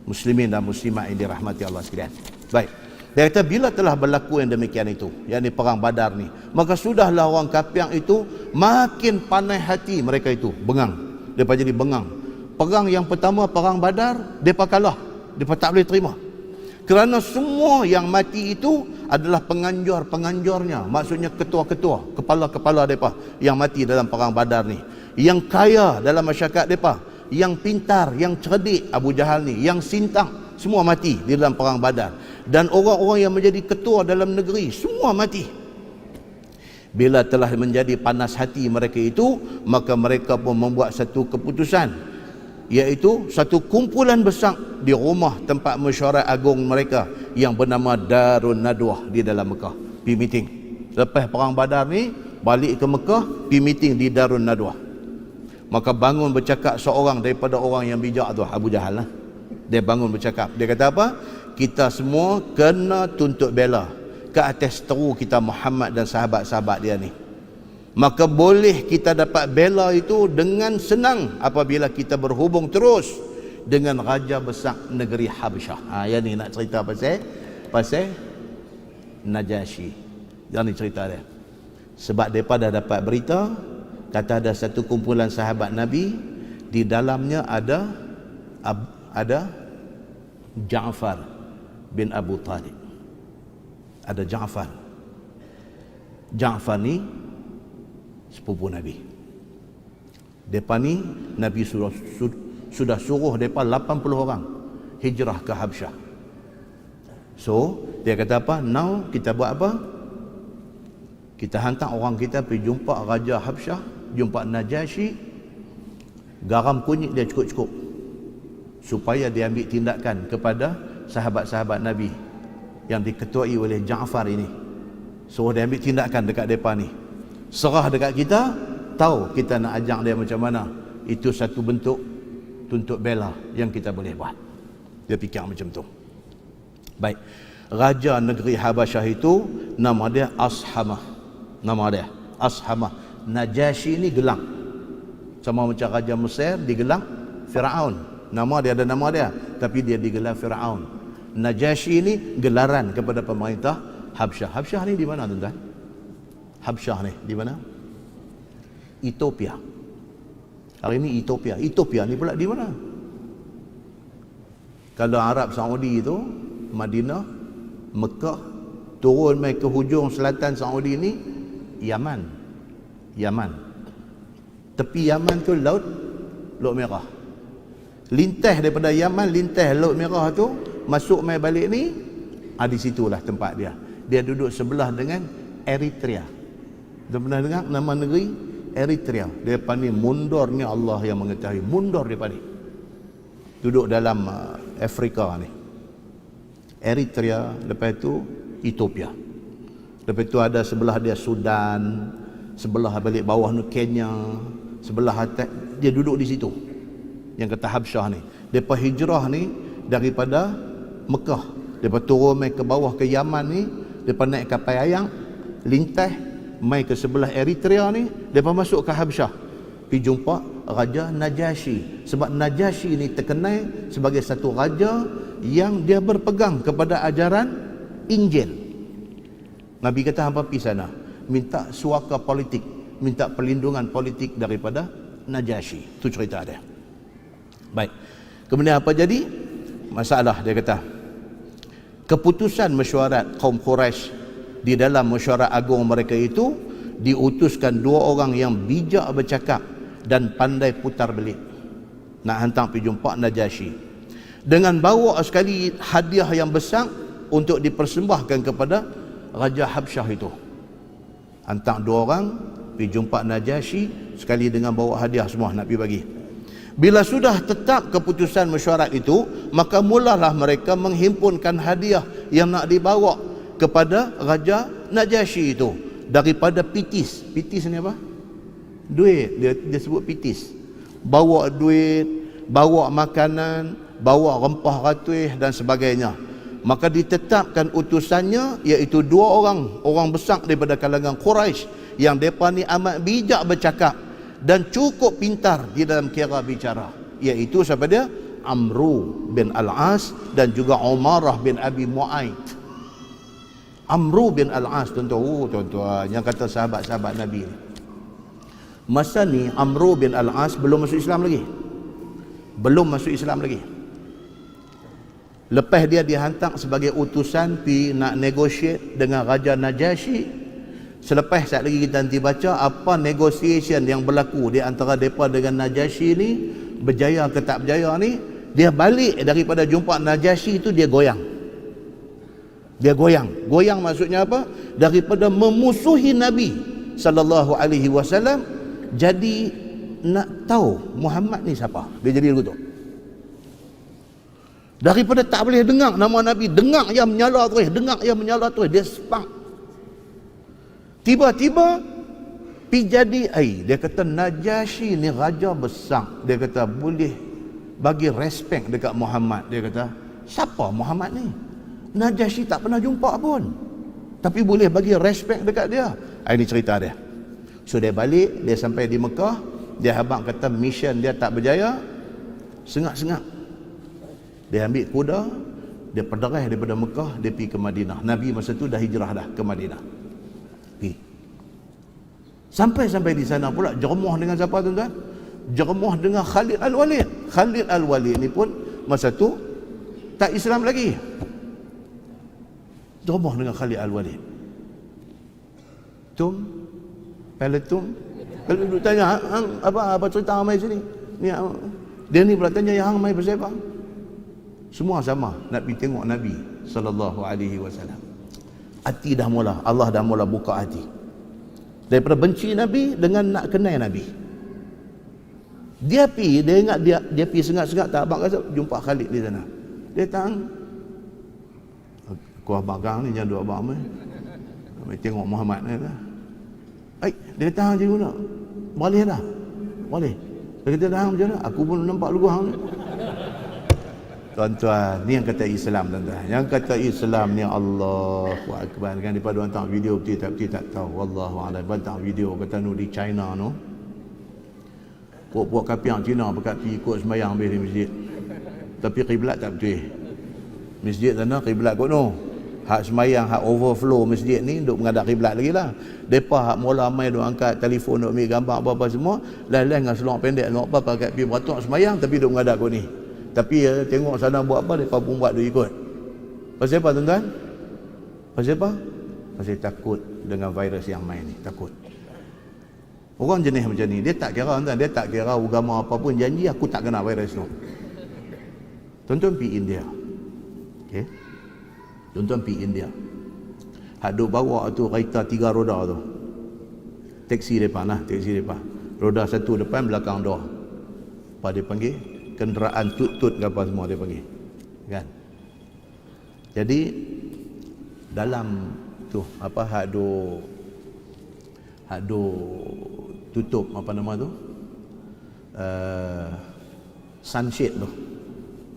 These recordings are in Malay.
muslimin dan muslimat yang dirahmati Allah sekalian. Baik. Dia kata bila telah berlaku yang demikian itu, yakni perang Badar ni, maka sudahlah orang kafir itu makin panas hati mereka itu, bengang. Depa jadi bengang. Perang yang pertama, perang Badar, depa kalah. Depa tak boleh terima. Kerana semua yang mati itu adalah penganjur-penganjurnya, maksudnya ketua-ketua, kepala-kepala depa yang mati dalam perang Badar ni. Yang kaya dalam masyarakat depa, yang pintar, yang cerdik Abu Jahal ni, yang sintang, semua mati di dalam perang Badar. Dan orang-orang yang menjadi ketua dalam negeri semua mati. Bila telah menjadi panas hati mereka itu, maka mereka pun membuat satu keputusan, iaitu satu kumpulan besar di rumah tempat mesyuarat agung mereka yang bernama Darun Nadwah di dalam Mekah. Pergi meeting. Lepas perang Badar ni, balik ke Mekah, pergi meeting di Darun Nadwah. Maka bangun bercakap seorang daripada orang yang bijak tu, Abu Jahal lah. Dia bangun bercakap. Dia kata apa? Kita semua kena tuntut bela ke atas teru kita Muhammad dan sahabat-sahabat dia ni. Maka boleh kita dapat bela itu dengan senang apabila kita berhubung terus dengan raja besar negeri Habsyah. Yang ni nak cerita pasal Najasyi. Yang ni cerita dia. Sebab mereka dah dapat berita, kata ada satu kumpulan sahabat Nabi, di dalamnya ada Ja'far bin Abu Talib. Ada Ja'far. Ja'far ni sepupu Nabi. Depa ni Nabi sudah suruh depa 80 orang hijrah ke Habsyah. So, dia kata apa? Now kita buat apa? Kita hantar orang kita pergi jumpa Raja Habsyah, jumpa Najasyi, garam kunyit dia cukup-cukup supaya dia ambil tindakan kepada sahabat-sahabat Nabi yang diketuai oleh Ja'far ini. So dia ambil tindakan dekat mereka ni, serah dekat kita, tahu kita nak ajak dia macam mana. Itu satu bentuk tuntut bela yang kita boleh buat. Dia fikir macam tu. Baik. Raja negeri Habasyah itu nama dia Ashamah. Nama dia Ashamah. Najasyi ni gelang, sama macam Raja Mesir digelang Firaun. Nama dia ada nama dia, tapi dia digelar Firaun. Najasyi ni gelaran kepada pemerintah Habsyah. Habsyah ni di mana tuan-tuan? Habsyah ni di mana? Ethiopia. Hari ni Ethiopia. Ethiopia ni pula di mana? Kalau Arab Saudi itu, Madinah, Mekah, turun mai ke hujung selatan Saudi ni, Yaman. Yaman. Tepi Yaman tu Laut Merah. Lintas daripada Yaman, lintas Laut Merah tu, masuk mai balik ni, di situlah tempat dia. Dia duduk sebelah dengan Eritrea. Dah pernah dengar nama negeri Eritrea? Dia panggil mundur ni, Allah yang mengetahui. Mundur dia panggil. Duduk dalam Afrika ni. Eritrea, lepas tu Ethiopia. Lepas tu ada sebelah dia Sudan, sebelah balik bawah ni Kenya, sebelah atas dia duduk di situ. Yang kata Habsyah ni, depa hijrah ni daripada Mekah, depa turun mai ke bawah ke Yaman ni, depa naik kapal ayam, lintas mai ke sebelah Eritrea ni, depa masuk ke Habsyah, pergi jumpa Raja Najasyi. Sebab Najasyi ni terkenal sebagai satu raja yang dia berpegang kepada ajaran Injil. Nabi kata hampa pergi sana, minta suaka politik, minta perlindungan politik daripada Najasyi. Itu cerita dia. Baik. Kemudian apa jadi? Masalah dia kata, keputusan mesyuarat kaum Quraisy di dalam mesyuarat agung mereka itu diutuskan dua orang yang bijak bercakap dan pandai putar belit, nak hantar pergi jumpa Najasyi, dengan bawa sekali hadiah yang besar untuk dipersembahkan kepada Raja Habsyah itu. Hantar dua orang pergi jumpa Najasyi, sekali dengan bawa hadiah semua nak pergi bagi. Bila sudah tetap keputusan mesyuarat itu, maka mulalah mereka menghimpunkan hadiah yang nak dibawa kepada Raja Najasyi itu daripada pitis. Pitis ni apa? Duit. Dia sebut pitis. Bawa duit, bawa makanan, bawa rempah ratuih dan sebagainya. Maka ditetapkan utusannya, iaitu dua orang besar daripada kalangan Quraisy yang mereka ni amat bijak bercakap dan cukup pintar di dalam kira bicara, iaitu siapa dia? Amru bin Al-As dan juga Umarah bin Abi Mu'aid. Amru bin Al-As, tuan-tuan yang kata sahabat-sahabat Nabi ni. Masa ni Amru bin Al-As belum masuk Islam lagi. Belum masuk Islam lagi. Lepas dia dihantar sebagai utusan pi nak negotiate dengan Raja Najasyi. Selepas saat lagi kita nanti baca apa negotiation yang berlaku di antara mereka dengan Najasyi ni, berjaya ke tak berjaya ni, dia balik daripada jumpa Najasyi itu dia goyang. Dia goyang. Goyang maksudnya apa? Daripada memusuhi Nabi sallallahu alaihi wasallam jadi nak tahu Muhammad ni siapa. Dia jadi begitu. Daripada tak boleh dengar nama Nabi, dengar yang menyala terus, dia spark. Tiba-tiba pi jadi dia kata Najasyi ni raja besar, dia kata boleh bagi respect dekat Muhammad. Dia kata siapa Muhammad ni? Najasyi tak pernah jumpa pun, tapi boleh bagi respect dekat dia. Ini cerita dia. So dia balik, dia sampai di Mekah, dia habaq kata mission dia tak berjaya, sengak-sengak dia ambil kuda, dia perderah daripada Mekah, dia pergi ke Madinah. Nabi masa tu dah hijrah dah ke Madinah. Sampai di sana pula jeremuh dengan siapa tuan-tuan? Jeremuh dengan Khalid Al-Walid. Khalid Al-Walid ni pun masa tu tak Islam lagi. Jeremuh dengan Khalid Al-Walid. Peletum. Kalau duduk tanya apa cerita hang mai sini? Ni dia ni pula tanya yang hang mai pasal apa? Semua sama nak pergi tengok Nabi sallallahu alaihi wasallam. Hati dah mula, Allah dah mula buka hati. Daripada benci Nabi dengan nak kenal Nabi. Dia ingat dia pergi sengak-sengak tak abang kata jumpa Khalid di sana. Dia datang. Aku abang gang ni jangan duk abang mai tengok Muhammad ni lah. Dia datang je guna. Boleh dah. Boleh. Dia kata dah macam mana? Aku pun nampak lugu hang ni. Tuan-tuan, ni yang kata Islam tuan-tuan. Yang kata Islam ni Allahu Akbar. Kan daripada orang tengok video betul tak tahu. Wallahu a'lam. Bantang video kata nu di China no. Puak-puak kapiang Cina pakat pergi ikut sembahyang habis di masjid. Tapi kiblat tak betul. Masjid sana kiblat kot no. Hak sembahyang, hak overflow masjid ni duk menghadap kiblat lagi lah. Depa hak mula mai duk angkat telefon duk ambil gambar apa-apa semua, lain-lain dengan seluar pendek seluar apa pakat pergi beratuk sembahyang tapi duk menghadap kot ni. Tapi tengok sana buat apa, mereka pun buat dia ikut. Pasal apa tuan-tuan? Pasal apa? Pasal takut dengan virus yang main ni. Takut. Orang jenis macam ni, dia tak kira tuan-tuan, dia tak kira agama apa pun, janji aku tak kena virus tu. Tuan-tuan pergi India. Okay? Tuan-tuan pergi India. Hak duk bawa tu kereta 3 roda tu. Teksi depan lah, teksi depan. Roda satu depan, belakang 2. Apa dia panggil? Kenderaan tut-tut ke apa semua dia panggil. Kan? Jadi dalam tu apa hak do tutup apa nama tu? Sunshade tu.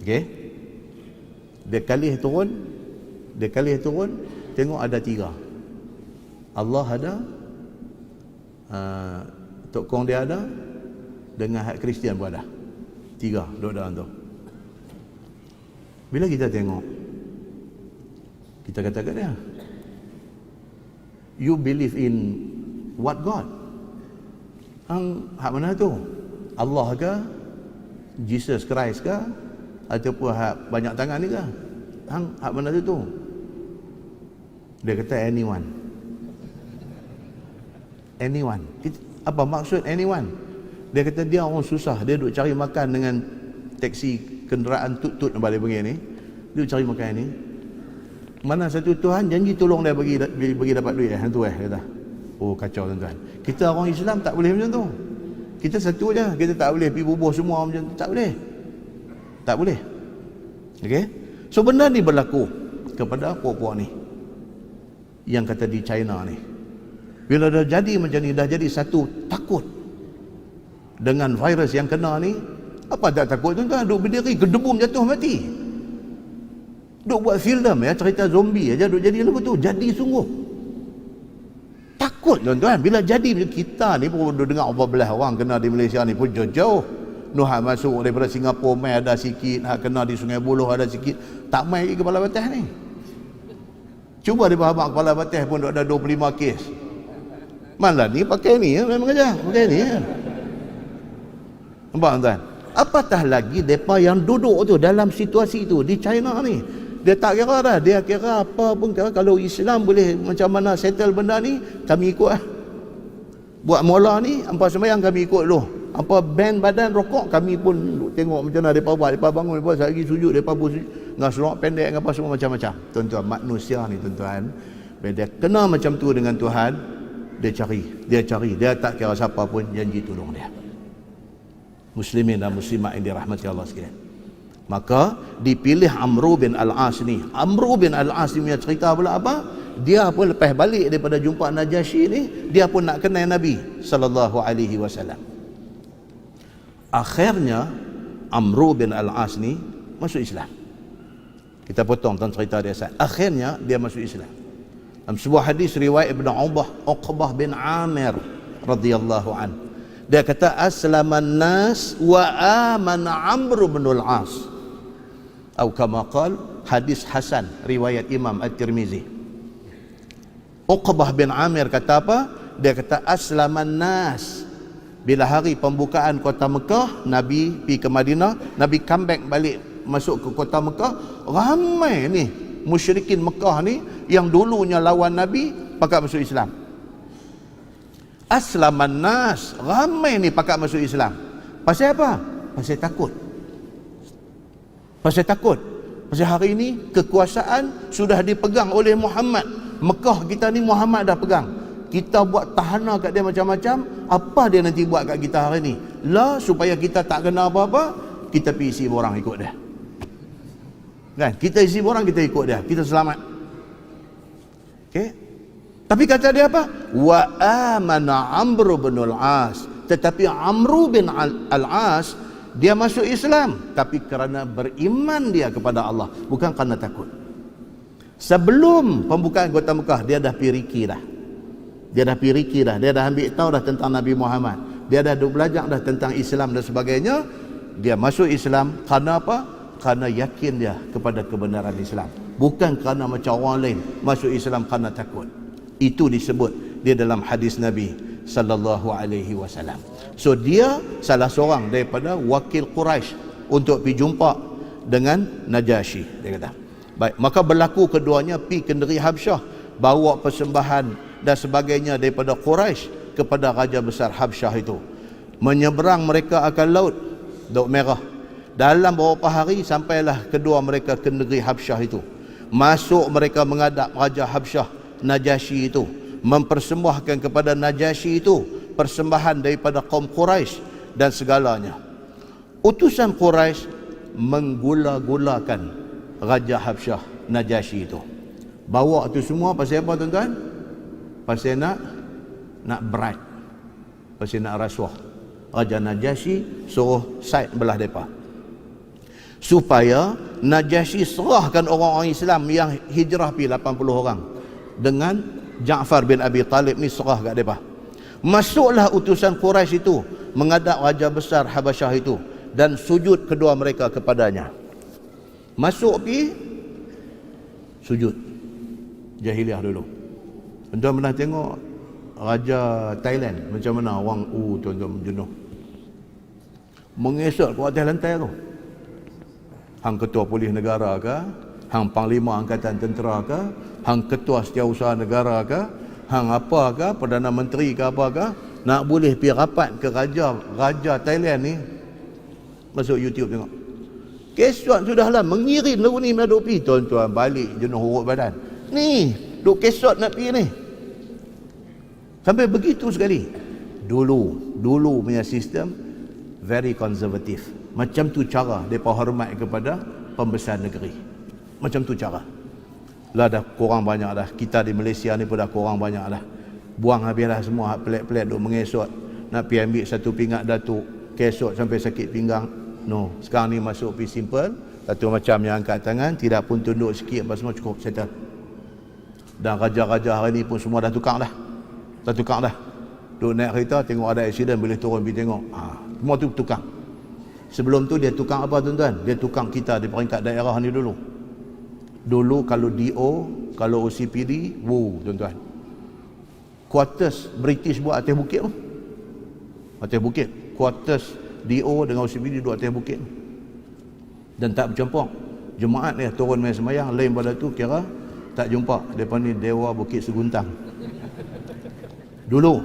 Okey. Dia kalih turun, tengok ada 3. Allah ada, Tok Kong dia ada, dengan hak Kristian pun ada. 3 duduk dalam tu. Bila kita tengok, kita kata kat dia, you believe in what God? Hang hak mana tu? Allah ke? Jesus Christ ke? Ataupun hak banyak tangan ni ke? Hang hak mana tu? Dia kata anyone. Apa maksud anyone? Dia kata dia orang susah, dia duk cari makan dengan teksi kenderaan tut-tut yang balik pergi ni. Dia duk cari makan ni. Mana satu Tuhan janji tolong dia bagi dapat duit hang tu kata. Oh kacau tuan-tuan. Kita orang Islam tak boleh macam tu. Kita satu je, kita tak boleh pergi bubuh semua macam tu, tak boleh. Tak boleh. Okey? So benda ni berlaku kepada puak-puak ni. Yang kata di China ni. Bila dah jadi macam ni, dah jadi satu takut dengan virus yang kena ni, apa tak takut tuan-tuan? Duk berdiri gedebum jatuh mati. Duk buat filem cerita zombie aja duk jadi lagu tu. Jadi sungguh. Takut tuan-tuan. Bila jadi kita ni pun duk dengar 14 orang kena di Malaysia ni pun jauh-jauh. Noh hak masuk daripada Singapura mai ada sikit, hak kena di Sungai Buloh ada sikit, tak mai ke kepala batas ni. Cuba dia habaq kepala batas pun ada 25 kes. Malah ni pakai ni memang aja, pakai ni. Nampak tuan? Apatah lagi depa yang duduk tu dalam situasi tu di China ni. Dia tak kira dah, dia kira apa pun kira kalau Islam boleh macam mana settle benda ni, kami ikut lah. Buat mola ni, hampa sembahyang kami ikut dulu. Hampa ban badan rokok, kami pun tengok macam mana mereka buat. Mereka bangun, mereka lagi sujud, mereka pun sujud. Dengan seluar pendek, apa semua macam-macam. Tuan-tuan, manusia ni tuan-tuan, bila dia kena macam tu dengan Tuhan, dia cari. Dia tak kira siapa pun janji tolong dia. Muslimin dan muslimat yang dirahmati Allah sekalian. Maka dipilih Amru bin Al-As ni. Amru bin Al-As ni punya cerita pula apa? Dia pun lepas balik daripada jumpa Najasyi ni, dia pun nak kenal Nabi sallallahu alaihi wasallam. Akhirnya Amru bin Al-As ni masuk Islam. Kita potong tentang cerita dia saat. Akhirnya dia masuk Islam. Dalam sebuah hadis riwayat Ibn Uqbah bin Amir radhiyallahu an. Dia kata aslaman nas wa amana Amr bin Al-As. Atau kama qal, hadis hasan riwayat Imam At-Tirmizi. Uqbah bin Amir kata apa? Dia kata aslaman nas. Bila hari pembukaan kota Mekah, Nabi pergi ke Madinah, Nabi comeback balik masuk ke kota Mekah, ramai ni musyrikin Mekah ni yang dulunya lawan Nabi pakat masuk Islam. Aslaman nas, ramai ni pakat masuk Islam. Pasal apa? Pasal takut. Pasal takut. Pasal hari ini kekuasaan sudah dipegang oleh Muhammad. Mekah kita ni Muhammad dah pegang. Kita buat tahanan kat dia macam-macam, apa dia nanti buat kat kita hari ni? Lah supaya kita tak kena apa-apa, kita pergi isi borang ikut dia. Kan? Kita isi borang, kita ikut dia, kita selamat. Okey? Tapi kata dia apa? Wa amana Amr bin Al-As. Tetapi Amr bin Al-As dia masuk Islam tapi kerana beriman dia kepada Allah, bukan kerana takut. Sebelum pembukaan kota Mekah, dia dah piriki dah. Dia dah piriki dah. Dia dah ambil tahu dah tentang Nabi Muhammad. Dia dah belajar dah tentang Islam dan sebagainya. Dia masuk Islam kerana apa? Kerana yakin dia kepada kebenaran Islam. Bukan kerana macam orang lain masuk Islam kerana takut. Itu disebut dia dalam hadis Nabi sallallahu alaihi wasallam. So dia salah seorang daripada wakil Quraisy untuk pergi jumpa dengan Najasyi, dia kata. Baik, maka berlaku keduanya pergi ke negeri Habsyah, bawa persembahan dan sebagainya daripada Quraisy kepada Raja Besar Habsyah itu. Menyeberang mereka akan laut Merah. Dalam beberapa hari sampailah kedua mereka ke negeri Habsyah itu. Masuk mereka menghadap Raja Habsyah Najasyi itu, mempersembahkan kepada Najasyi itu persembahan daripada kaum Quraisy dan segalanya. Utusan Quraisy menggula-gulakan Raja Habsyah Najasyi itu. Bawa tu semua pasal apa tuan-tuan? Pasal nak bribe, pasal nak rasuah. Raja Najasyi suruh side belah mereka supaya Najasyi serahkan orang-orang Islam yang hijrah pi 80 orang dengan Ja'far bin Abi Talib ni, serah kat mereka. Masuklah utusan Quraisy itu menghadap Raja Besar Habasyah itu dan sujud kedua mereka kepadanya. Masuk pi sujud jahiliah dulu. Tuan pernah tengok Raja Thailand macam mana orang tuan-tuan jenuh mengesot ke atas lantai tu. Hang ketua polis negara ke, hang panglima angkatan tentera ke, hang ketua setiausaha negara ke, hang apa ke, perdana menteri ke apa ke, nak boleh pergi rapat ke Raja Thailand ni, masuk YouTube tengok. Kesot sudahlah mengirim lagu ni nak duk pergi, tuan-tuan balik jenuh urut badan. Ni duk kesot nak pergi ni. Sampai begitu sekali. Dulu punya sistem very konservatif. Macam tu cara mereka hormat kepada pembesar negeri. Macam tu cara. Lah dah kurang banyak dah. Kita di Malaysia ni pun dah kurang banyak dah. Buang habis dah semua pelik-pelik duk mengesot. Nak pergi ambil satu pingat datuk, kesot sampai sakit pinggang. No, sekarang ni masuk pergi simple. Satu macam yang angkat tangan, tidak pun tunduk sikit, apa semua cukup settle. Dan raja-raja hari ni pun semua dah tukar dah. Dah tukar dah. Duk naik kereta, tengok ada accident, boleh turun pergi tengok. Semua tu tukar. Sebelum tu dia tukang apa tuan-tuan? Dia tukang kita di peringkat daerah ni dulu. Dulu kalau DO, kalau OCPD, tuan-tuan. Quarters British buat atas bukit tu. Atas bukit. Quarters DO dengan OCPD duduk atas bukit. Dan tak bercampur. Jemaat dia turun main semayang, lain pada tu kira tak jumpa. Depa ni Dewa Bukit Seguntang. Dulu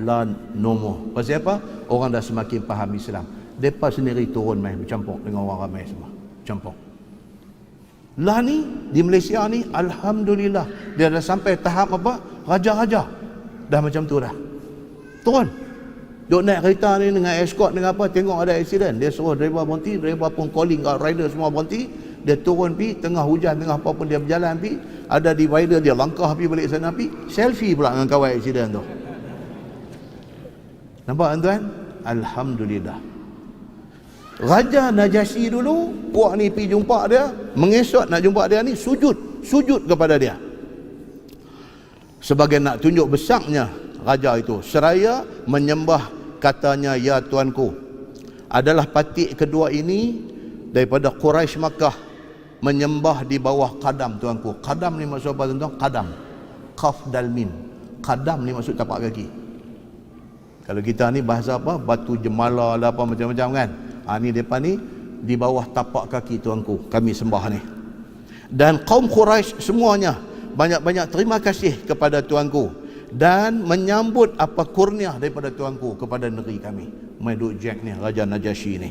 lah nombor. Pasal apa? Orang dah semakin faham Islam. Depa sendiri turun main bercampur dengan orang ramai semua. Campur. Lah ni di Malaysia ni alhamdulillah dia dah sampai tahap apa? Raja-raja. Dah macam tu dah. Turun. Duk naik kereta ni dengan escort dengan apa, tengok ada accident, dia suruh driver berhenti, driver pun calling kat rider semua berhenti, dia turun pi tengah hujan tengah apa pun dia berjalan pi, ada divider dia langkah pi balik sana pi, selfie pula dengan kawan accident tu. Nampak tuan? Alhamdulillah. Raja Najasyi dulu, puak ni pi jumpa dia, mengesot nak jumpa dia ni, sujud kepada dia. Sebagai nak tunjuk besarnya raja itu, seraya menyembah, katanya, ya tuanku. Adalah patik kedua ini daripada Quraisy Makkah menyembah di bawah qadam tuanku. Qadam ni maksud apa tuan-tuan? Qadam. Qaf dal mim. Qadam ni maksud tapak kaki. Kalau kita ni bahasa apa? Batu jemala lah apa macam-macam kan. Ni depa ni di bawah tapak kaki tuanku. Kami sembah ni. Dan kaum Quraisy semuanya banyak-banyak terima kasih kepada tuanku dan menyambut apa kurnia daripada tuanku kepada negeri kami. Main duk Jack ni, Raja Najasyi ni.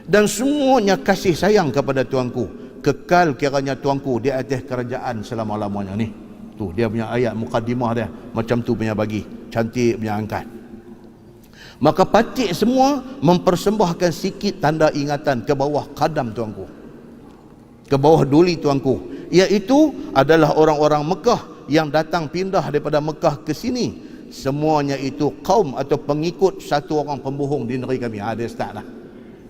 Dan semuanya kasih sayang kepada tuanku. Kekal kiranya tuanku di atas kerajaan selama-lamanya ni. Tu dia punya ayat mukadimah dia. Macam tu punya bagi. Cantik punya angkat. Maka patik semua mempersembahkan sikit tanda ingatan ke bawah qadam tuanku. Ke bawah duli tuanku. Iaitu adalah orang-orang Mekah yang datang pindah daripada Mekah ke sini. Semuanya itu kaum atau pengikut satu orang pembohong di negeri kami. Dia start dah.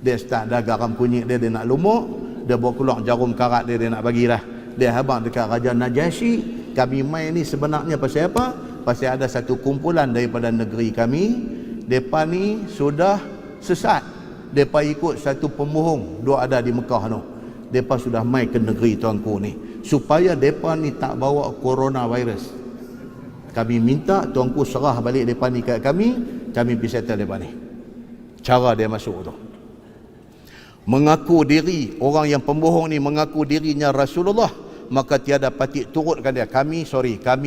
Dia start dah garam kunyit dia nak lumuk. Dia bawa keluar jarum karat dia nak bagi dah. Dia habang dekat Raja Najasyi. Kami main ni sebenarnya pasal apa? Pasal ada satu kumpulan daripada negeri kami. Mereka ni sudah sesat. Mereka ikut satu pembohong. Dua ada di Mekah tu. Mereka sudah main ke negeri tuanku ni. Supaya mereka ni tak bawa coronavirus. Kami minta tuanku serah balik mereka ni kat kami pergi settle mereka ni. Cara dia masuk tu. Mengaku diri, orang yang pembohong ni mengaku dirinya Rasulullah, maka tiada patik turutkan dia. Kami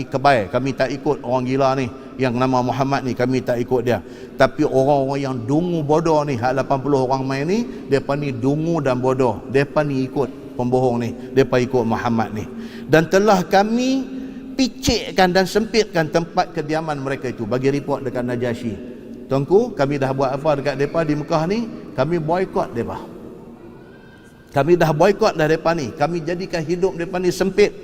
kebal, kami tak ikut orang gila ni yang nama Muhammad ni, kami tak ikut dia. Tapi orang-orang yang dungu bodoh ni, 80 orang main ni, mereka ni dungu dan bodoh. Mereka ni ikut pembohong ni, mereka ikut Muhammad ni. Dan telah kami picikkan dan sempitkan tempat kediaman mereka itu. Bagi report dekat Najasyi, tuanku, kami dah buat apa dekat mereka di Mekah ni? Kami boykot mereka. Kami dah boykot dah mereka ni. Kami jadikan hidup mereka ni sempit.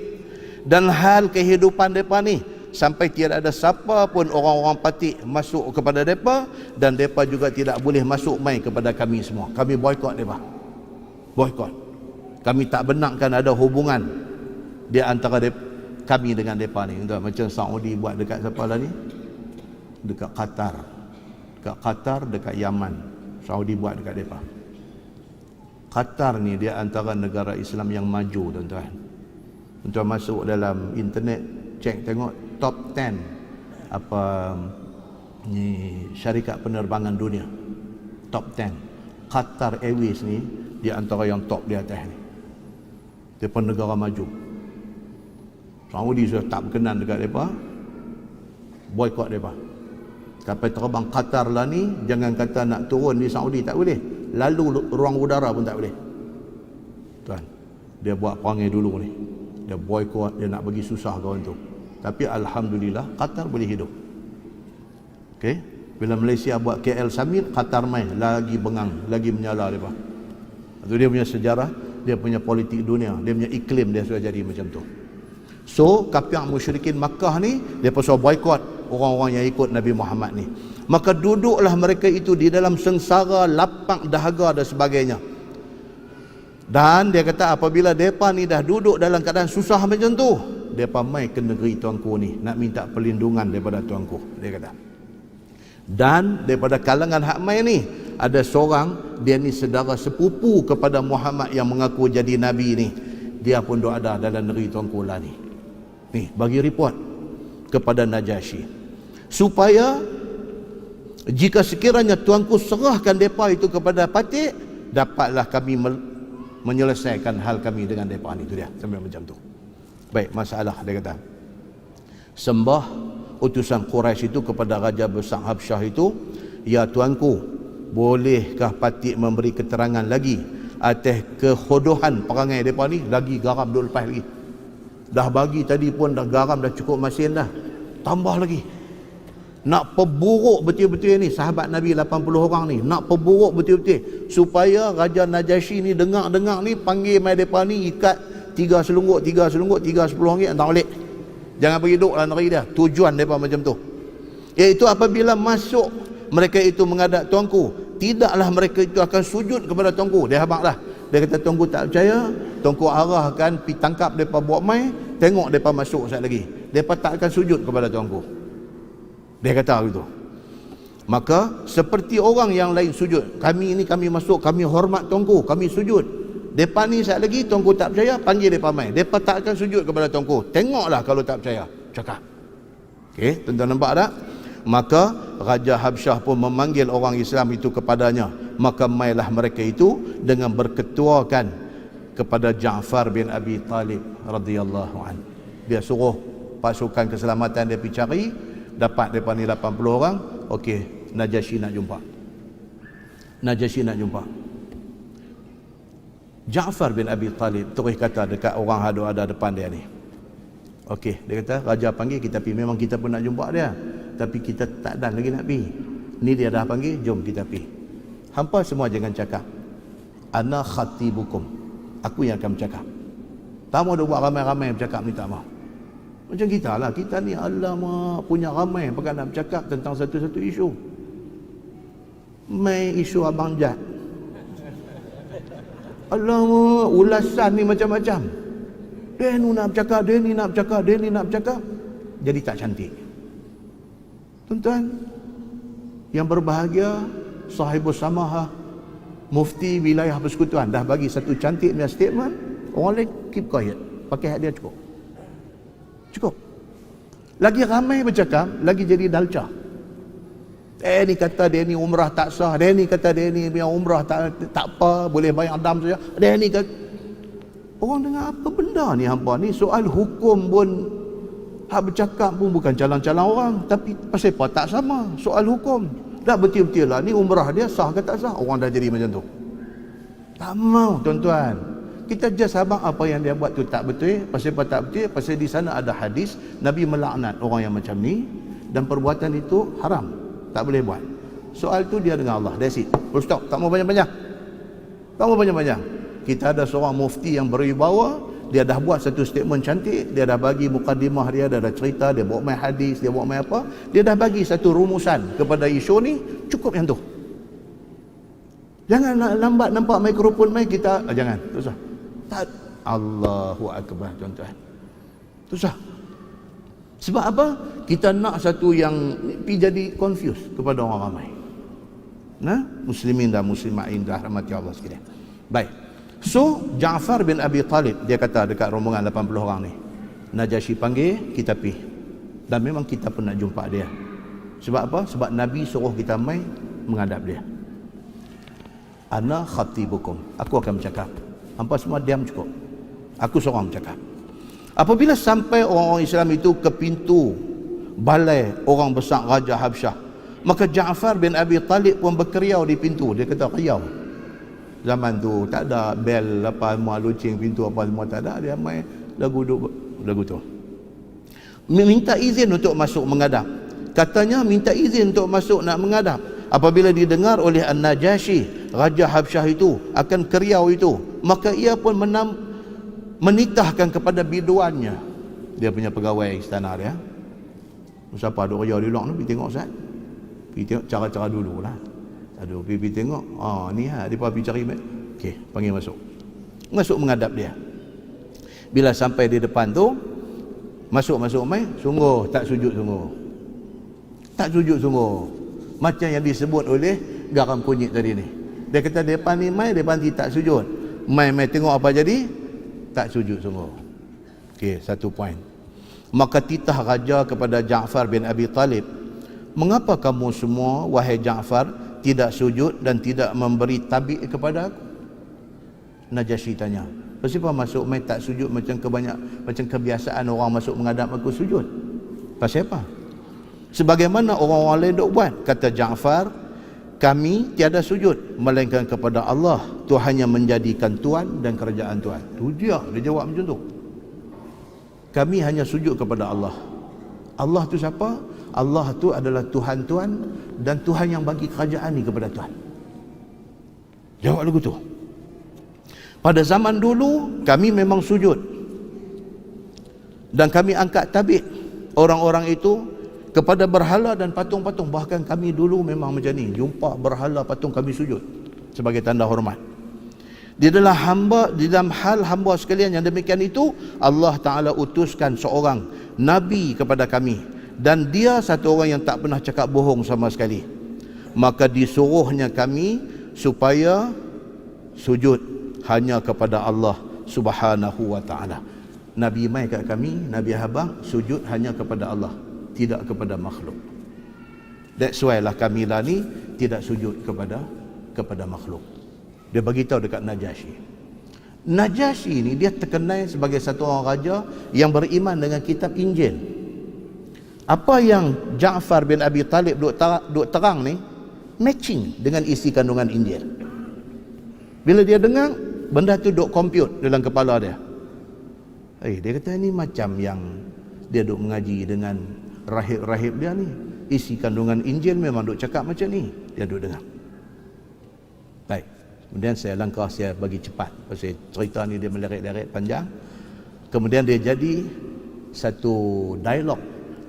Dan hal kehidupan mereka ni sampai tiada ada siapa pun orang-orang patik masuk kepada mereka, dan mereka juga tidak boleh masuk main kepada kami semua. Kami boykot mereka. Boykot. Kami tak benarkan ada hubungan di antara kami dengan mereka ni. Macam Saudi buat dekat siapa lah ni? Dekat Qatar. Dekat Qatar, dekat Yaman. Saudi buat dekat mereka. Qatar ni dia antara negara Islam yang maju tuan-tuan. Tuan masuk dalam internet, cek tengok top 10 apa ni syarikat penerbangan dunia. Top 10. Qatar Airways ni dia antara yang top di atas ni. Dia pun negara maju. Saudi sudah tak berkenan dekat mereka, boykot mereka. Sampai terbang Qatar lah ni, jangan kata nak turun di Saudi tak boleh, lalu ruang udara pun tak boleh. Tuan, dia buat perangai dulu ni. Dia boykot, dia nak bagi susah kawan tu. Tapi alhamdulillah Qatar boleh hidup. Okey, bila Malaysia buat KL Summit, Qatar main lagi bengang, lagi menyala mereka. Itu dia punya sejarah, dia punya politik dunia, dia punya iklim dia sudah jadi macam tu. So, kafir musyrikin Makkah ni, dia pasal boykot orang-orang yang ikut Nabi Muhammad ni. Maka duduklah mereka itu di dalam sengsara, lapang, dahaga dan sebagainya. Dan dia kata apabila mereka ni dah duduk dalam keadaan susah macam tu, mereka mai ke negeri tuanku ni, nak minta perlindungan daripada tuanku, dia kata. Dan daripada kalangan hak mai ni, ada seorang, dia ni saudara sepupu kepada Muhammad yang mengaku jadi Nabi ni. Dia pun duk ada dalam negeri Tuanku lah ni. Ni, bagi report kepada Najasyi. Supaya jika sekiranya Tuanku serahkan mereka itu kepada Patih, dapatlah kami menyelesaikan hal kami dengan mereka ni. Itu dia, sambil macam tu. Baik, masalah dia kata. Sembah utusan Quraisy itu kepada Raja Besar Habsyah itu, ya Tuanku, bolehkah Patih memberi keterangan lagi atas kekhodohan perangai mereka ni? Lagi garam duk lepas lagi. Dah bagi tadi pun dah garam dah cukup masin dah. Tambah lagi. Nak perburuk betul-betul ni sahabat Nabi 80 orang ni. Nak perburuk betul-betul. Supaya Raja Najasyi ni dengar-dengar ni panggil mai mereka ni ikat 3 selungguk, 3 10 ringgit hantar balik. Jangan pergi duduk dalam negeri dia. Tujuan mereka macam tu. Iaitu apabila masuk mereka itu menghadap Tuanku, tidaklah mereka itu akan sujud kepada Tuanku. Dia habaq dah. Dia kata Tuanku tak percaya, Tuanku arahkan pi tangkap mereka buat mai, tengok mereka masuk sekali lagi. Mereka tak akan sujud kepada Tuanku. Dia kata begitu. Maka seperti orang yang lain sujud, kami ini kami masuk, kami hormat Tuanku, kami sujud. Mereka ni sekali lagi Tuanku tak percaya, panggil mereka mai. Mereka tak akan sujud kepada Tuanku. Tengoklah kalau tak percaya. Cakap. Okey, tuan-tuan nampak tak? Maka Raja Habsyah pun memanggil orang Islam itu kepadanya. Maka mailah mereka itu dengan berketuakan kepada Ja'far bin Abi Talib radhiyallahu anhu. Dia suruh pasukan keselamatan dia pergi cari, dapat depa ni 80 orang. Okey, Najasyi nak jumpa. Najasyi nak jumpa. Ja'far bin Abi Talib terus kata dekat orang ada depan dia ni. Okey, dia kata raja panggil kita pergi. Memang kita pun nak jumpa dia, tapi kita tak ada lagi nak pergi. Ni dia dah panggil, jom kita pergi. Hampa semua jangan cakap ana khatibukum, aku yang akan bercakap. Tak mau dia buat ramai-ramai bercakap ni, tak mau. Macam kita lah, kita ni alamak punya ramai pakai nak bercakap tentang satu-satu isu. Mai isu Abang Jad, alamak ulasan ni macam-macam. Dia ni nak bercakap, dia ni nak bercakap, dia ni nak bercakap, jadi tak cantik. Tuan-tuan yang berbahagia, sahibus samahah, mufti wilayah persekutuan dah bagi satu cantik punya statement, orang lain keep quiet, pakai hak dia cukup. Cukup. Lagi ramai bercakap, lagi jadi dalca. Ni kata dia ni umrah tak sah, dia ni kata dia ni punya umrah tak apa, boleh bayar dam saja. Dia ni kata, orang dengar apa benda ni hampa ni? Soal hukum pun hak bercakap pun bukan calon-calon orang, tapi pasal apa tak sama soal hukum. Dah betul-betul lah ni umrah dia sah ke tak sah, orang dah jadi macam tu. Tak mau tuan-tuan. Kita just abang apa yang dia buat tu tak betul. Pasal apa tak betul? Pasal di sana ada hadis Nabi melaknat orang yang macam ni, dan perbuatan itu haram, tak boleh buat. Soal tu dia dengan Allah, that's it, full stop. Tak mau banyak-banyak, tak mau banyak-banyak. Kita ada seorang mufti yang berwibawa, dia dah buat satu statement cantik, dia dah bagi mukadimah dia, dah cerita, dia bawa main hadis, dia bawa main apa, dia dah bagi satu rumusan kepada isu ni, cukup yang tu. Jangan lambat nampak mikrofon mai kita, jangan, tak usah. Tak, Allahu Akbar tuan-tuan. Tak usah. Sebab apa? Kita nak satu yang jadi confuse kepada orang ramai. Nah, muslimin dan muslimain dah rahmati Allah sekalian. Baik. So, Ja'far bin Abi Talib, dia kata dekat rombongan 80 orang ni, Najasyi panggil, kita pergi. Dan memang kita pun nak jumpa dia. Sebab apa? Sebab Nabi suruh kita mai menghadap dia. Ana khatibukum, aku akan bercakap. Hampa semua diam cukup. Aku seorang bercakap. Apabila sampai orang-orang Islam itu ke pintu balai orang besar Raja Habsyah, maka Ja'far bin Abi Talib pun berkeriau di pintu. Dia kata riau. Zaman tu tak ada bel apa semua, lucing pintu apa semua tak ada. Dia main lagu tu. Minta izin untuk masuk menghadap. Katanya minta izin untuk masuk nak menghadap. Apabila didengar oleh An-Najasyi, Raja Habsyah itu akan keriau itu, maka ia pun menitahkan kepada biduannya, dia punya pegawai istana dia. Siapa duk kerja di luar ni, pergi tengok Ustaz. Pergi tengok cara-cara dulu lah. Aduh, pergi tengok. Ni dia pergi cari. Okey, panggil masuk. Masuk menghadap dia. Bila sampai di depan tu, masuk mai, sungguh tak sujud sungguh. Tak sujud sungguh. Macam yang disebut oleh garam kunyit tadi ni. Dia kata depan ni mai, depan ni tak sujud. Mai tengok apa jadi? Tak sujud sungguh. Okey, satu poin. Maka titah raja kepada Ja'far bin Abi Talib, mengapa kamu semua, wahai Ja'far, tidak sujud dan tidak memberi tabik kepada aku? Najasyi tanya. Kenapa masuk mai tak sujud macam kebiasaan orang masuk menghadap aku sujud? Pasal apa? Sebagaimana orang-orang lain dok buat. Kata Ja'far, kami tiada sujud melainkan kepada Allah, Tuhan yang menjadikan Tuhan dan kerajaan Tuhan. Tu dia jawab macam tu. Kami hanya sujud kepada Allah. Allah tu siapa? Allah tu adalah Tuhan-Tuhan dan Tuhan yang bagi kerajaan ni kepada Tuhan. Jawab lagu tu. Pada zaman dulu kami memang sujud dan kami angkat tabik orang-orang itu kepada berhala dan patung-patung. Bahkan kami dulu memang macam ni, jumpa berhala patung kami sujud sebagai tanda hormat. Di dalam hal hamba sekalian yang demikian itu, Allah Ta'ala utuskan seorang Nabi kepada kami, dan dia satu orang yang tak pernah cakap bohong sama sekali. Maka disuruhnya kami supaya sujud hanya kepada Allah Subhanahu wa Ta'ala. Nabi mai kat kami, Nabi habang sujud hanya kepada Allah, tidak kepada makhluk. That's why lah kami lah ni tidak sujud kepada makhluk. Dia beritahu dekat Najasyi. Najasyi ni dia terkenal sebagai satu orang raja yang beriman dengan kitab Injil. Apa yang Ja'far bin Abi Talib duk terang ni matching dengan isi kandungan Injil. Bila dia dengar, benda tu duk compute dalam kepala dia. Dia kata ni macam yang dia duk mengaji dengan rahib-rahib dia ni. Isi kandungan Injil memang duk cakap macam ni. Dia duk dengar. Baik. Kemudian saya bagi cepat. Pasal cerita ni dia meleret-leret panjang. Kemudian dia jadi satu dialog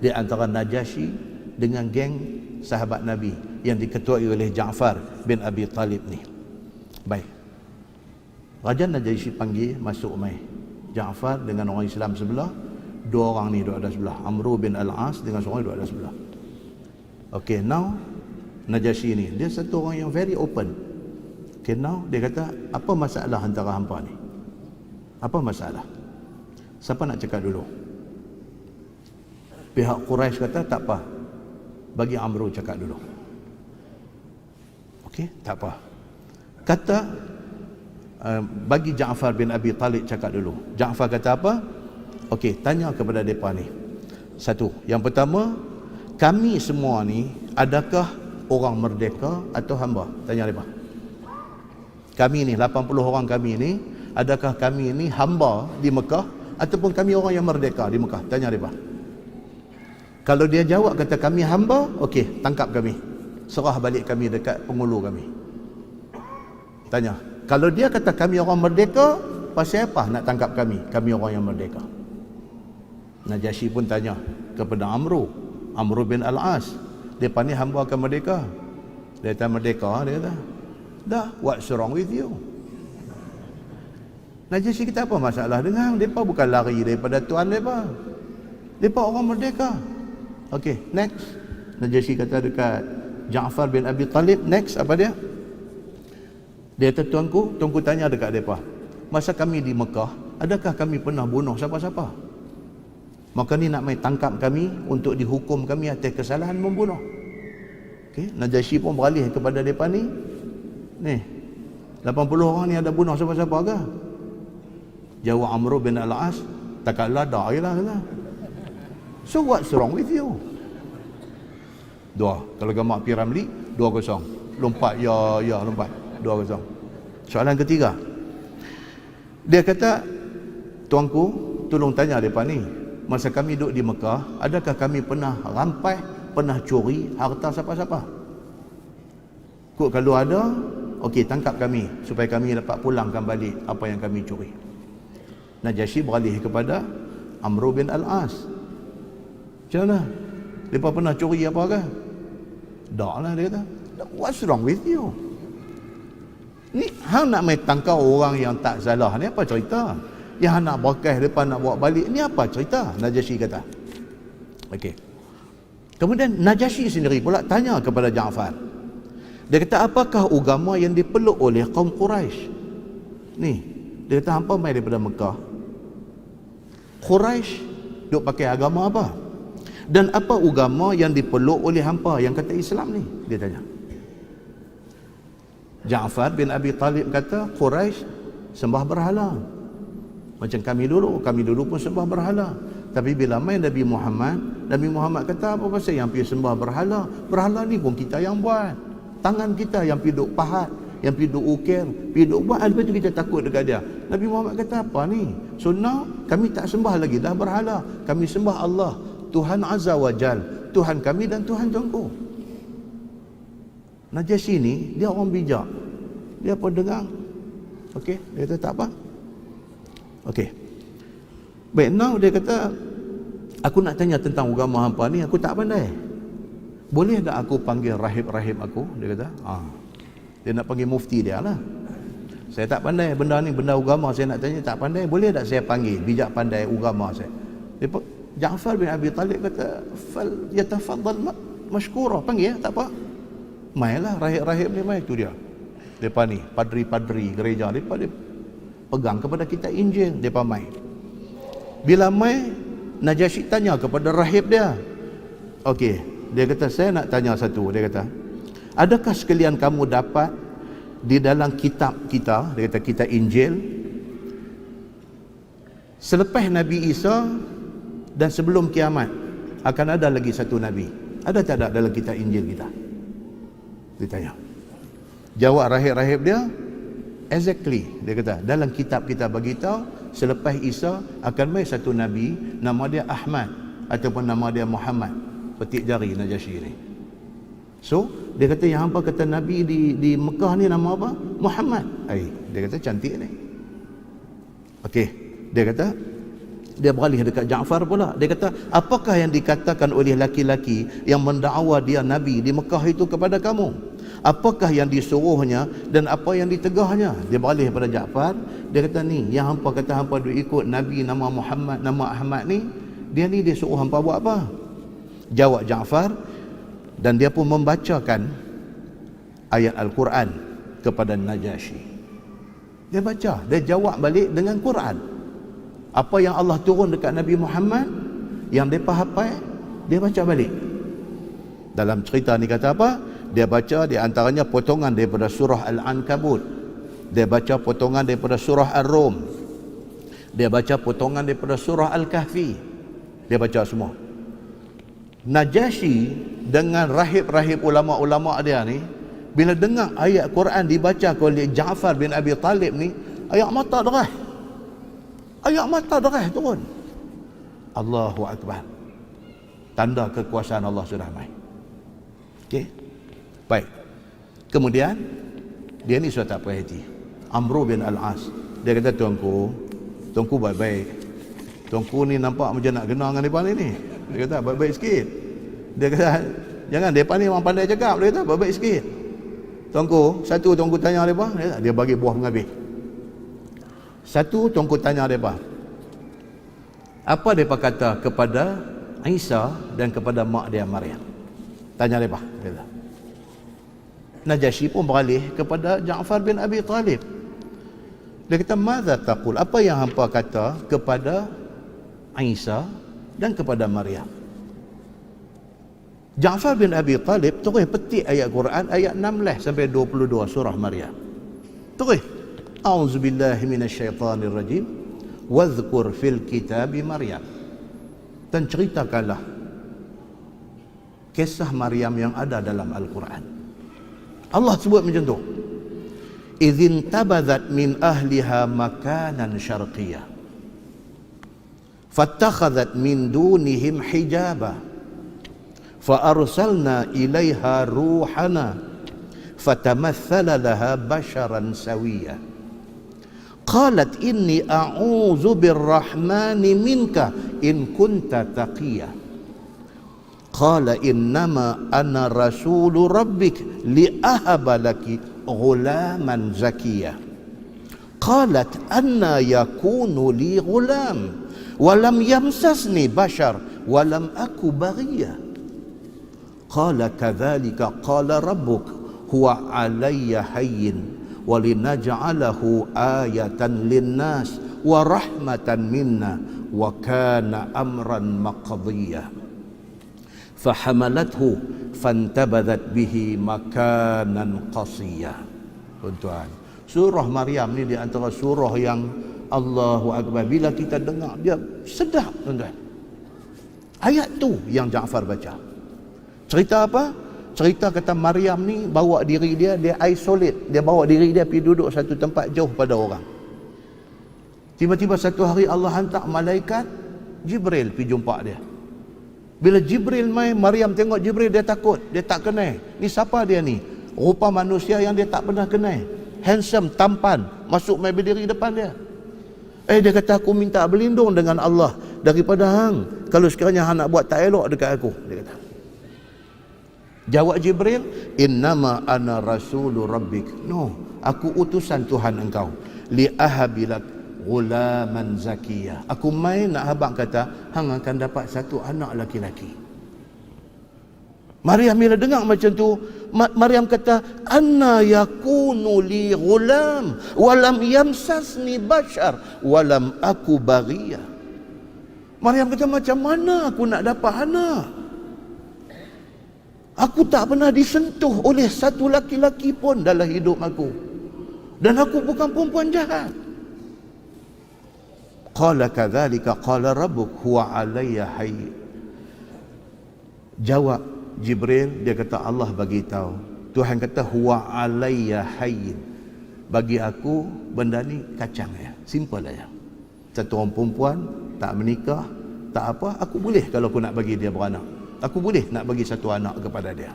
di antara Najasyi dengan geng sahabat Nabi yang diketuai oleh Ja'far bin Abi Talib ni. Baik. Raja Najasyi panggil masuk mai Ja'far dengan orang Islam sebelah. Dua orang ni duduk ada sebelah. Amr bin Al-As dengan seorang duduk ada sebelah. Okay, now Najasyi ni dia satu orang yang very open. Okay, now dia kata, apa masalah antara hampa ni? Apa masalah? Siapa nak cakap dulu? Pihak Quraisy kata tak apa, bagi Amr cakap dulu. Okey, tak apa. Kata bagi Ja'far bin Abi Talib cakap dulu. Ja'far kata apa? Okey, tanya kepada mereka ni. Satu, yang pertama, kami semua ni adakah orang merdeka atau hamba? Tanya mereka. Kami ni 80 orang kami ni, adakah kami ni hamba di Mekah ataupun kami orang yang merdeka di Mekah? Tanya mereka. Kalau dia jawab kata kami hamba, okey, tangkap kami. Serah balik kami dekat pengulu kami. Tanya. Kalau dia kata kami orang merdeka, pasal apa nak tangkap kami? Kami orang yang merdeka. Najasyi pun tanya kepada Amr bin Al-As. Depa ni hamba ke merdeka? Dia kata merdeka, dia kata. Dah, what's wrong with you? Najasyi kita apa masalah dengan depa? Bukan lari daripada tuan depa. Depa orang merdeka. Okey, next. Najasyi kata dekat Ja'far bin Abi Talib, next apa dia? Dia kata, tuanku tanya dekat depa. Masa kami di Mekah, adakah kami pernah bunuh siapa-siapa? Maka ni nak mai tangkap kami untuk dihukum kami atas kesalahan membunuh. Okey, Najasyi pun beralih kepada depa ni. Ni, 80 orang ni ada bunuh siapa-siapa ke? Jawab Amr bin Al-As, takat lada je lah. So what's wrong with you? Dua. Kalau gamak P. Ramli, 2-0. Lompat, ya, lompat. 2-0. Soalan ketiga. Dia kata, tuanku, tolong tanya mereka ni. Masa kami duduk di Mekah, adakah kami pernah rampai, pernah curi harta siapa-siapa? Kalau ada, okey, tangkap kami supaya kami dapat pulangkan balik apa yang kami curi. Najasyi beralih kepada Amr bin Al-As. Macam mana? Mereka pernah curi apa ke? Tak lah, dia kata. What's wrong with you? Ni hang nak main tangkap orang yang tak salah ni, apa cerita? Yang hang nak berkah mereka nak bawa balik ni, apa cerita? Najasyi kata. Okey. Kemudian Najasyi sendiri pula tanya kepada Ja'far. Dia kata, apakah agama yang dipeluk oleh kaum Quraisy? Ni, dia kata, hampa mai daripada Mekah. Quraisy duk pakai agama apa? Dan apa agama yang dipeluk oleh hampa yang kata Islam ni? Dia tanya. Ja'far bin Abi Talib kata, Quraisy sembah berhala. Macam kami dulu pun sembah berhala. Tapi bila main Nabi Muhammad kata, apa pasal yang pergi sembah berhala? Berhala ni pun kita yang buat. Tangan kita yang pergi duk pahat, yang pergi duk ukir, pergi duk buat. Lepas tu kita takut dekat dia. Nabi Muhammad kata, apa ni? So now, kami tak sembah lagi dah berhala. Kami sembah Allah, Tuhan Azza wa Jal, Tuhan kami dan Tuhan tuanku. Najasyi ni, dia orang bijak. Dia pun dengar. Okey, dia kata tak apa. Okey. Baik, now dia kata, aku nak tanya tentang agama hampa ni, aku tak pandai. Boleh tak aku panggil rahib-rahib aku? Dia kata, dia nak panggil mufti dia lah. Saya tak pandai benda ni, benda agama saya nak tanya tak pandai. Boleh tak saya panggil bijak pandai agama saya? Ja'far bin Abi Talib kata, fal yatafaddal mashkura, panggil tak apa. Mailah rahib-rahib ni mai, tu dia. Depa ni padri-padri gereja depa dia pegang kepada kitab Injil, depa mai. Bila mai, Najasyi tanya kepada rahib dia. Okey, dia kata, saya nak tanya satu. Dia kata, adakah sekalian kamu dapat di dalam kitab kita, dia kata kitab Injil, selepas Nabi Isa dan sebelum kiamat akan ada lagi satu Nabi? Ada tak ada dalam kitab Injil kita? Dia tanya. Jawab rahib-rahib dia, exactly. Dia kata, dalam kitab kita beritahu selepas Isa akan mai satu Nabi, nama dia Ahmad ataupun nama dia Muhammad. Petik jari Najasyi ni. So, dia kata yang hampa kata Nabi di Mekah ni nama apa? Muhammad. Dia kata cantik ni. Okey, dia kata, dia beralih dekat Ja'far pula. Dia kata, apakah yang dikatakan oleh laki-laki yang mendakwa dia Nabi di Mekah itu kepada kamu? Apakah yang disuruhnya dan apa yang ditegahnya? Dia beralih pada Ja'far. Dia kata, ni yang hampa kata hampa duk ikut Nabi nama Muhammad, nama Ahmad ni, dia ni dia suruh hampa buat apa? Jawab Ja'far, dan dia pun membacakan ayat Al-Quran kepada Najasyi. Dia baca, dia jawab balik dengan Quran. Apa yang Allah turun dekat Nabi Muhammad, yang mereka hafal, dia baca balik. Dalam cerita ni kata apa? Dia baca di antaranya potongan daripada surah Al-Ankabut. Dia baca potongan daripada surah Ar-Rum. Dia baca potongan daripada surah Al-Kahfi. Dia baca semua. Najasyi dengan rahib-rahib ulama-ulama dia ni, bila dengar ayat Quran dibaca oleh Ja'far bin Abi Talib ni, ayat mata derah. Ayat mata derah turun. Allahu Akbar. Tanda kekuasaan Allah sudah mai. Okey. Baik. Kemudian dia ni sudah tak puas hati. Amr bin Al-As. Dia kata, tuanku baik-baik. Tuanku ni nampak macam nak kena dengan depa ni. Dia kata, baik-baik sikit. Dia kata, jangan, depa ni memang pandai cakap. Dia kata, baik-baik sikit. Tuanku tanya depa, dia bagi buah penghabis. Satu, tuanku tanya depa, apa depa kata kepada Isa dan kepada mak dia Maryam? Tanya depa. Najasyi pun beralih kepada Ja'far bin Abi Talib. Dia kata, madza taqul? Apa yang hampa kata kepada Isa dan kepada Maryam? Ja'far bin Abi Talib terus petik ayat Quran ayat 16 sampai 22 surah Maryam. Terus, a'udzubillahi minasyaitanirrajim, wadhkur fil kitabi Maryam. Dan ceritakanlah kisah Maryam yang ada dalam Al-Quran. Allah sebut macam tu. Idzin tabadzat min ahliha makanan syarqiyah, fattakhadhat min dunihim hijaba, fa arsalna ilaiha ruhana, fatamathala laha basharan sawiyya. Qalat inni a'udzu birrahmani minka in kunta taqiyya. Qala innama ana rasulu rabbik li'ahaba laki ghulaman zakiyya. Qalat anna yakunu li ghulam wa lam yamsasni bashar wa lam aku baghiyya. Qala kadzalika qala rabbuk huwa alayya hayyin walinaj'alahu ayatan linnas wa rahmatan minna wa kana amran maqdiya fahamalathu fantabadat bihi makanan qasiya. Tuan-tuan, surah Maryam ni di antara surah yang Allahu Akbar, bila kita dengar dia sedap, tuan-tuan. Ayat tu yang Ja'far baca. Cerita apa? Cerita kata Maryam ni bawa diri dia isolate, dia bawa diri dia pergi duduk satu tempat jauh pada orang. Tiba-tiba satu hari Allah hantar malaikat Jibril pergi jumpa dia. Bila Jibril mai, Maryam tengok Jibril, dia takut, dia tak kenal. Ni siapa dia ni? Rupa manusia yang dia tak pernah kenal. Handsome, tampan, masuk mai berdiri depan dia. Dia kata, aku minta berlindung dengan Allah daripada hang. Kalau sekiranya hang nak buat tak elok dekat aku, dia kata. Jawab Jibril, innama ana rasulu rabbik. No, aku utusan Tuhan engkau. Li ahabilak ghulaman zakiyah. Aku main nak habang kata hang akan dapat satu anak laki-laki. Maryam bila dengar macam tu, Maryam kata, anna yakunu li ghulam walam yamsasni bashar walam aku baghiyah. Maryam kata, macam mana aku nak dapat anak? Aku tak pernah disentuh oleh satu laki-laki pun dalam hidup aku, dan aku bukan perempuan jahat. Qala kadzalika qala rabbuk huwa alayya hayy. Jawab Jibril, dia kata Allah bagi tahu, Tuhan kata huwa alayya hayy, bagi aku benda ni kacang ya, simple aja. Satu orang perempuan tak menikah, tak apa, aku boleh kalau aku nak bagi dia beranak. Aku boleh nak bagi satu anak kepada dia,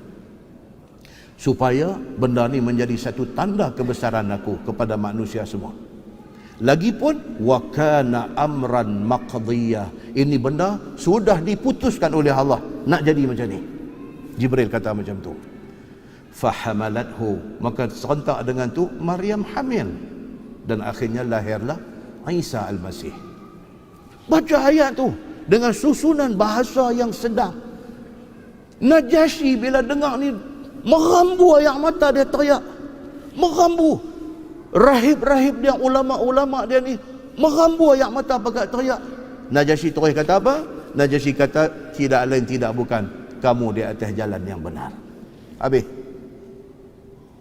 supaya benda ni menjadi satu tanda kebesaran aku kepada manusia semua. Lagipun wa kana amran maqdiya, ini benda sudah diputuskan oleh Allah nak jadi macam ni. Jibril kata macam tu. Fahamalathu, maka serentak dengan tu Maryam hamil, dan akhirnya lahirlah Isa Al-Masih. Baca ayat tu dengan susunan bahasa yang sedap. Najasyi bila dengar ni merambu air mata dia, teriak merambu. Rahib-rahib dia, ulama-ulama dia ni merambu air mata pakat teriak. Najasyi terus kata apa? Najasyi kata, tidak lain tidak bukan, kamu di atas jalan yang benar. Habis.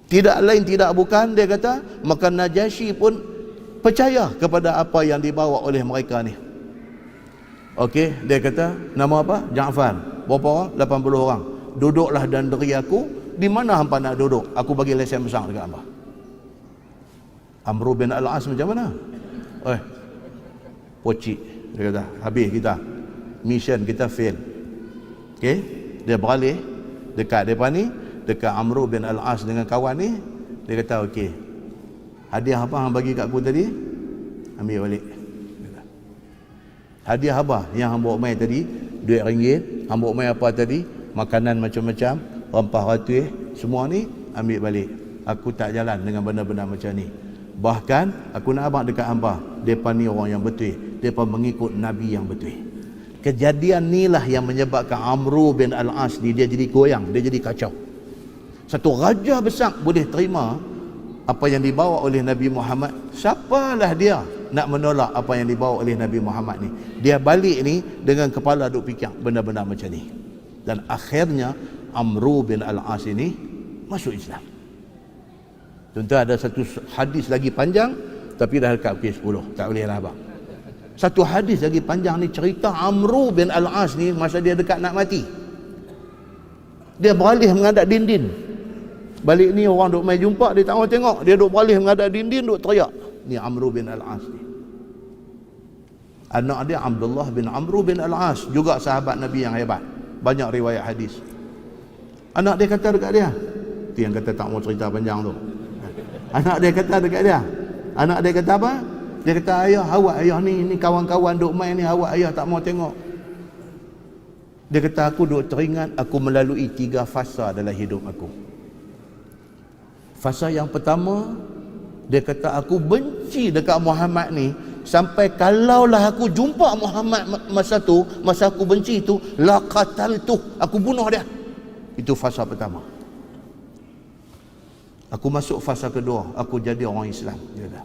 Tidak lain tidak bukan, dia kata, maka Najasyi pun percaya kepada apa yang dibawa oleh mereka ni. Okey, dia kata, nama apa? Ja'far. Berapa orang? 80 orang. Duduklah dan deri aku. Di mana hampa nak duduk? Aku bagi lesen besar dekat hampa. Amru bin Al-As macam mana? Pocik. Dia kata, habis kita. Mission kita fail. Okey, dia beralih dekat depan ni, dekat Amru bin Al-As dengan kawan ni. Dia kata, okey, hadiah apa hang bagi kat aku tadi? Ambil balik. Hadiah apa yang hang bawa mai tadi? Duit ringgit. Hang bawa mai apa tadi? Makanan macam-macam, rempah ratus, semua ni ambil balik. Aku tak jalan dengan benda-benda macam ni. Bahkan aku nak abang dekat hangpa, depa ni orang yang betul, depa mengikut Nabi yang betul. Kejadian inilah yang menyebabkan Amru bin Al-As ni dia jadi goyang, dia jadi kacau. Satu raja besar boleh terima apa yang dibawa oleh Nabi Muhammad, siapalah dia nak menolak apa yang dibawa oleh Nabi Muhammad ni? Dia balik ni dengan kepala duk fikir benda-benda macam ni. Dan akhirnya Amru bin Al-As ini masuk Islam. Tentu ada satu hadis lagi panjang, tapi dah dekat pukul 10, tak boleh lah abang. Satu hadis lagi panjang ni cerita Amru bin Al-As ni masa dia dekat nak mati. Dia beralih menghadap dinding. Balik ni orang duk mai jumpa, dia tak mau tengok, dia duk beralih menghadap dinding, duk teriak. Ni Amru bin Al-As ni. Anak dia Abdullah bin Amru bin Al-As, juga sahabat Nabi yang hebat. Banyak riwayat hadis. Anak dia kata dekat dia, tu yang kata tak mau cerita panjang tu. Anak dia kata dekat dia, anak dia kata apa? Dia kata, ayah, awak ayah ni kawan-kawan duk main ni, awak ayah tak mau tengok. Dia kata, aku duk teringat aku melalui 3 fasa dalam hidup aku. Fasa yang pertama, dia kata aku benci dekat Muhammad ni, sampai kalaulah aku jumpa Muhammad masa tu, masa aku benci tu, laqataltu, aku bunuh dia. Itu fasa pertama. Aku masuk fasa kedua, aku jadi orang Islam. Dia kata,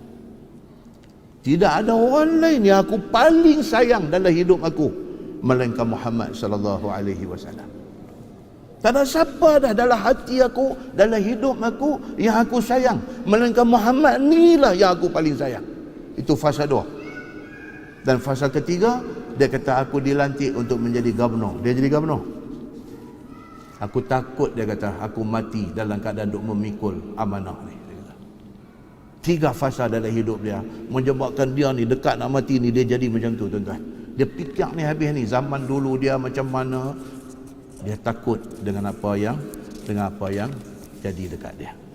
tidak ada orang lain yang aku paling sayang dalam hidup aku melainkan Muhammad sallallahu alaihi wasallam. Tak ada siapa dah dalam hati aku, dalam hidup aku yang aku sayang melainkan Muhammad ni lah yang aku paling sayang. Itu fasa 2. Dan fasa ketiga, dia kata aku dilantik untuk menjadi gubernur. Dia jadi gubernur. Aku takut, dia kata, aku mati dalam keadaan duk memikul amanah ni. Dia kata. 3 fasa dalam hidup dia menyebabkan dia ni dekat nak mati ni, dia jadi macam tu, tuan-tuan. Dia fikir ni habis ni, zaman dulu dia macam mana, dia takut dengan apa yang jadi dekat dia.